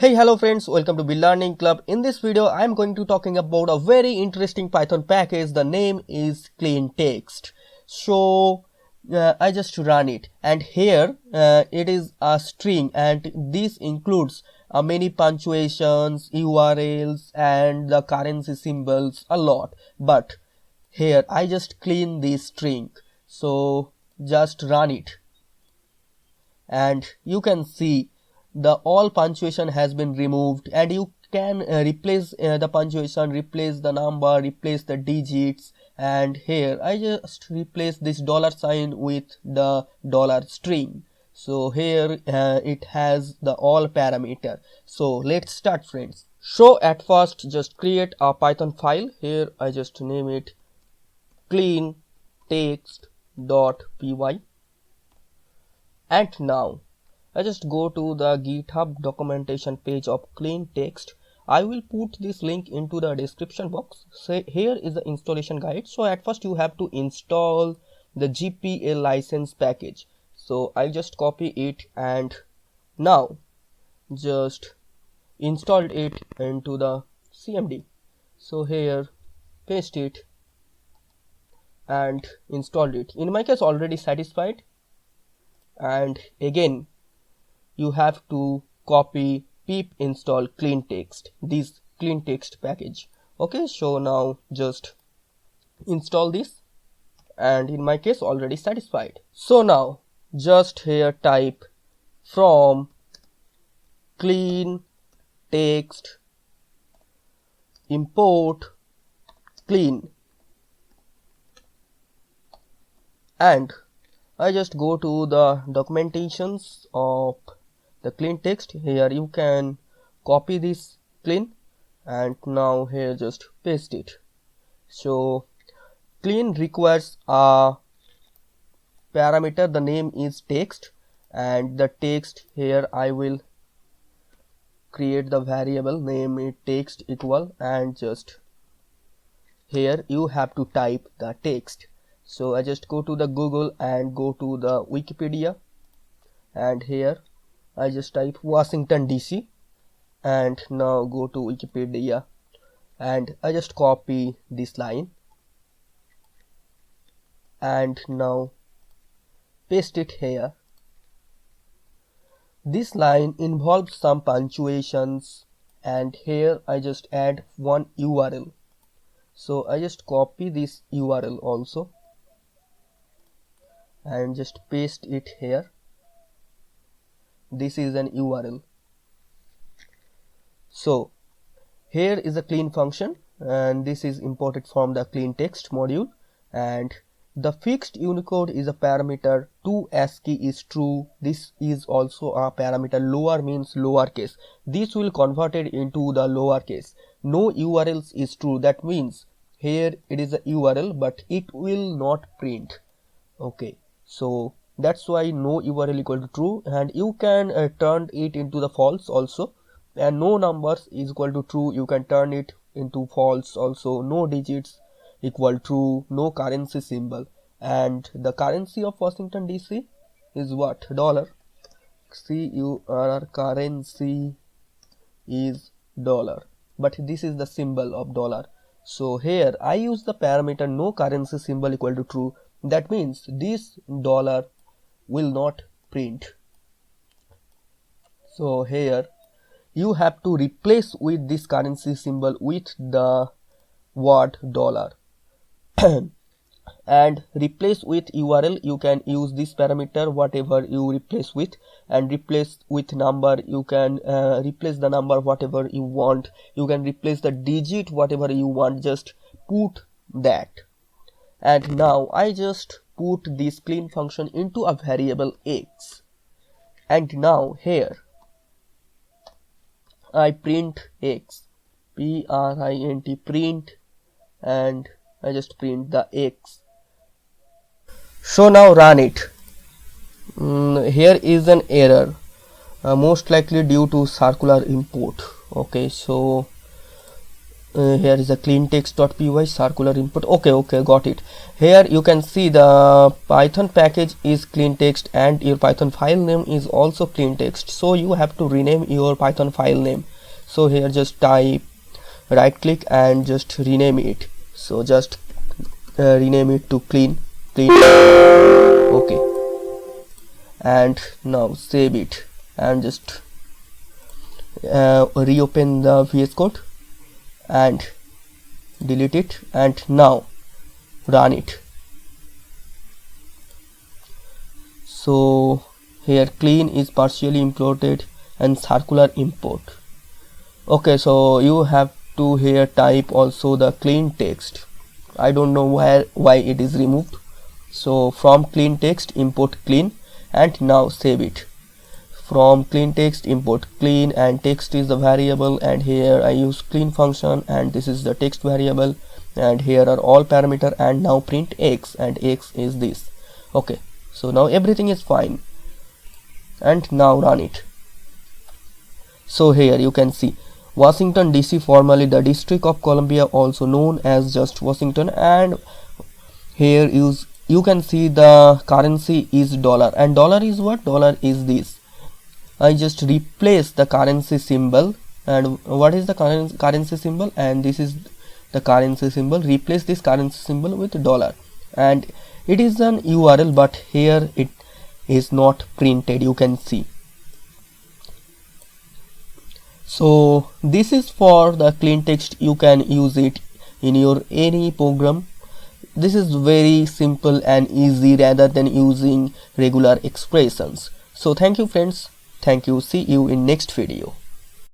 Hey, hello friends, welcome to Be Learning Club. In this video I am going to talking about a very interesting Python package. The name is Cleantext. So I just run it, and here it is a string, and this includes many punctuations, URLs and the currency symbols, a lot. But here I just clean this string, so just run it, and you can see the all punctuation has been removed, and you can replace the punctuation, replace the number, replace the digits. And here I just replace this dollar sign with the dollar string. So here it has the all parameter. So let's start, friends. So at first just create a Python file. Here I just name it cleantext.py, and now I just go to the GitHub documentation page of Cleantext. I will put this link into the description box. So here is the installation guide. So at first you have to install the GPL license package. So I just copy it and now just installed it into the CMD. So here paste it and installed it. In my case already satisfied, and again you have to copy pip install cleantext, this cleantext package. Okay, so now just install this, and in my case already satisfied. So now just here type from cleantext import clean, and I just go to the documentations of the Cleantext. Here you can copy this clean, and now here just paste it. So clean requires a parameter, the name is text, and the text here I will create the variable name it text equal, and just here you have to type the text. So I just go to the Google and go to the Wikipedia, and here I just type Washington DC, and now go to Wikipedia, and I just copy this line and now paste it here. This line involves some punctuations, and here I just add one URL. So I just copy this URL also and just paste it here. This is an URL. So here is a clean function, and this is imported from the Cleantext module, and the fixed Unicode is a parameter. To ASCII is true. This is also a parameter. Lower means lowercase. This will converted into the lowercase. No URLs is true. That means here it is a URL, but it will not print. Okay, so that's why no URL equal to true, and you can turn it into the false also. And no numbers is equal to true, you can turn it into false also. No digits equal true, no currency symbol, and the currency of Washington DC is what? Dollar. CURR, currency is dollar, but this is the symbol of dollar. So here I use the parameter no currency symbol equal to true. That means this dollar will not print. So here you have to replace with this currency symbol with the word dollar and replace with URL. You can use this parameter whatever you replace with, and replace with number. You can replace the number whatever you want. You can replace the digit whatever you want. Just put that. And now I just put this clean function into a variable x, and now here I print x, print, print, and I just print the x. So now run it. Here is an error, most likely due to circular import. Okay, so here is a cleantext.py circular input. Okay, got it. Here you can see the Python package is cleantext and your Python file name is also cleantext, so you have to rename your Python file name. So here just type, right click and just rename it. So just rename it to clean. Okay, and now save it and just reopen the VS Code and delete it, and now run it. So here clean is partially imported and circular import. Okay, so you have to here type also the clean text. I don't know why it is removed. So from clean text import clean, and now save it. From clean text import clean, and text is the variable, and here I use clean function and this is the text variable, and here are all parameter, and now print x, and x is this. Okay, so now everything is fine, and now run it. So here you can see Washington DC, formerly the District of Columbia, also known as just Washington, and here you can see the currency is dollar, and dollar is what? Dollar is this. I just replace the currency symbol, and what is the currency symbol? And this is the currency symbol. Replace this currency symbol with dollar, and it is an URL, but here it is not printed, you can see. So this is for the clean text. You can use it in your any program. This is very simple and easy rather than using regular expressions. So thank you friends. Thank you. See you in next video.